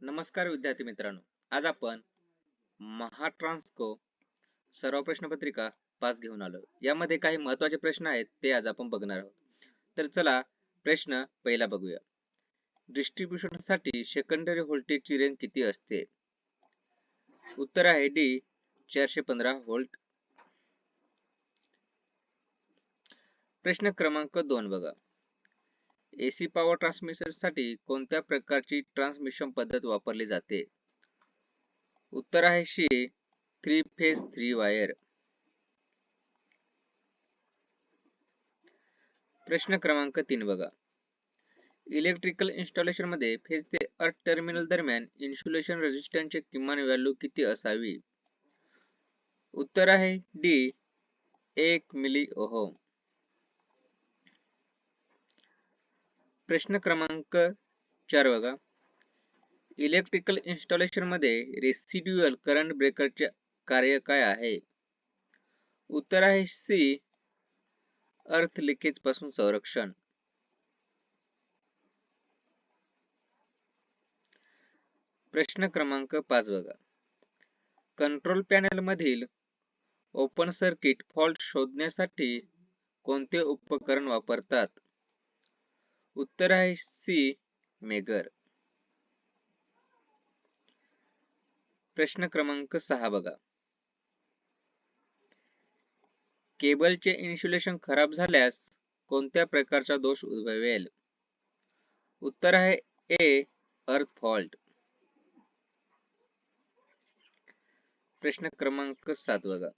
नमस्कार विद्यार्थी मित्रांनो. आज आपण महाट्रान्सको सराव प्रश्नपत्रिका 5 घेऊन आलो. यामध्ये काही महत्त्वाचे प्रश्न आहेत ते आज आपण बघणार आहोत. तर चला प्रश्न पहिला बघूया. डिस्ट्रीब्युशन साठी सेकंडरी व्होल्टेजची रेंज किती असते? उत्तर आहे डी 415 व्होल्ट. प्रश्न क्रमांक 2 बघा. एसी पॉवर ट्रान्समिशन साठी कोणत्या प्रकारची ट्रान्समिशन पद्धत वापरली जाते? उत्तर आहे सी 3 फेज 3 वायर. प्रश्न क्रमांक 3 बघा. इलेक्ट्रिकल इन्स्टॉलेशन मध्ये फेज ते अर्थ टर्मिनल दरम्यान इन्सुलेशन रेझिस्टन्सचे किमान व्हॅल्यू किती असावी? उत्तर आहे डी 1 मिली ओहम. प्रश्न क्रमांक 4 बघा. इलेक्ट्रिकल इन्स्टॉलेशन मध्ये रेसिड्युअल करंट ब्रेकरचे कार्य काय आहे? उत्तर आहे सी अर्थ लिकेज पासून संरक्षण. प्रश्न क्रमांक 5 बघा. कंट्रोल पॅनल मधील ओपन सर्किट फॉल्ट शोधण्यासाठी कोणते उपकरण वापरतात? उत्तर आहे सी मेगर. प्रश्न क्रमांक 6 बघा. केबलचे इन्सुलेशन खराब झाल्यास कोणत्या प्रकारचा दोष उद्भवेल? उत्तर आहे ए अर्थ फॉल्ट. प्रश्न क्रमांक 7 बघा.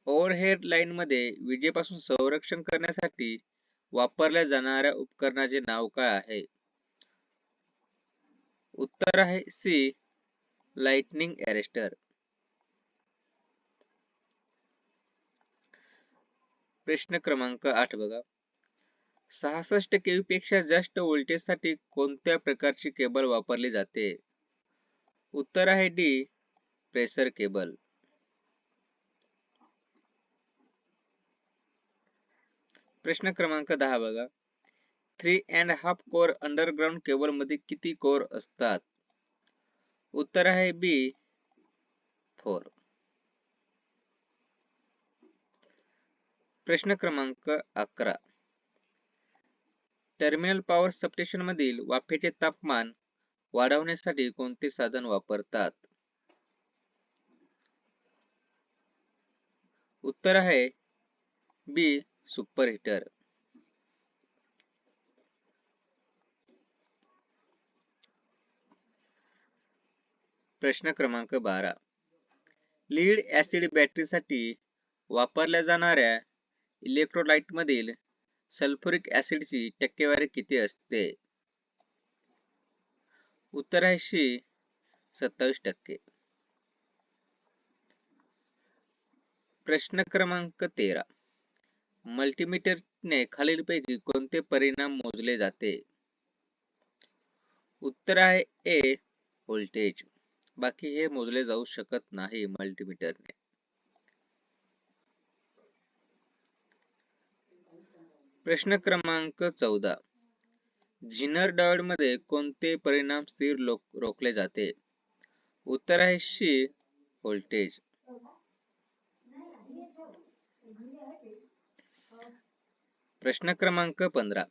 ओव्हरहेड लाईन मध्ये विजेपासून संरक्षण करण्यासाठी वापरल्या जाणाऱ्या उपकरणाचे नाव काय आहे? उत्तर आहे सी लाइटनिंग अरेस्टर. प्रश्न क्रमांक 8 बघा. 66 केव्ही पेक्षा जास्त व्होल्टेज साठी कोणत्या प्रकारची केबल वापरली जाते? उत्तर आहे डी प्रेशर केबल. प्रश्न क्रमांक 10 बघा. 3.5 कोर अंडरग्राउंड केबल मध्ये किती कोर असतात? उत्तर आहे बी 4. प्रश्न क्रमांक 11. टर्मिनल पॉवर सबस्टेशन मधील वाफेचे तापमान वाढवण्यासाठी कोणते साधन वापरतात? उत्तर आहे बी सुपर हीटर. प्रश्न क्रमांक 12. लीड ऍसिड बॅटरीसाठी वापरल्या जाणाऱ्या इलेक्ट्रोलाइट मधील सल्फ्युरिक ऍसिडची टक्केवारी किती असते? उत्तर आहे सी 27%. प्रश्न क्रमांक 13. मल्टीमीटरने खालीलपैकी कोणते परिणाम मोजले जाते? उत्तर आहे ए व्होल्टेज. बाकी हे मोजले जाऊ शकत नाही मल्टीमीटरने. प्रश्न क्रमांक 14. झिनर डायोड मध्ये कोणते परिणाम स्थिर रोखले जाते? उत्तर आहे सी व्होल्टेज. प्रश्न क्रमांक 15.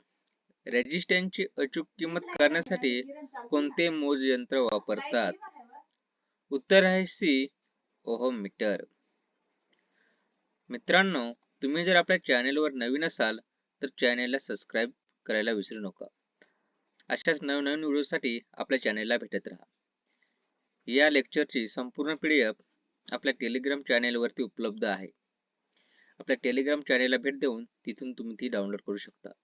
रेजिस्टन्सची अचूक किंमत करण्यासाठी कोणते मोजयंत्र वापरतात? उत्तर आहे सी ओहम मीटर. मित्रांनो, तुम्ही जर आपल्या चॅनेलवर नवीन असाल तर चॅनेलला सबस्क्राईब करायला विसरू नका. अशाच नवनवीन व्हिडिओसाठी आपल्या चॅनेलला भेटत राहा. या लेक्चरची संपूर्ण PDF आपल्या टेलिग्राम चॅनेलवरती उपलब्ध आहे. आपल्या टेलिग्राम चॅनेलला भेट देऊन तिथून तुम्ही ती डाउनलोड करू शकता.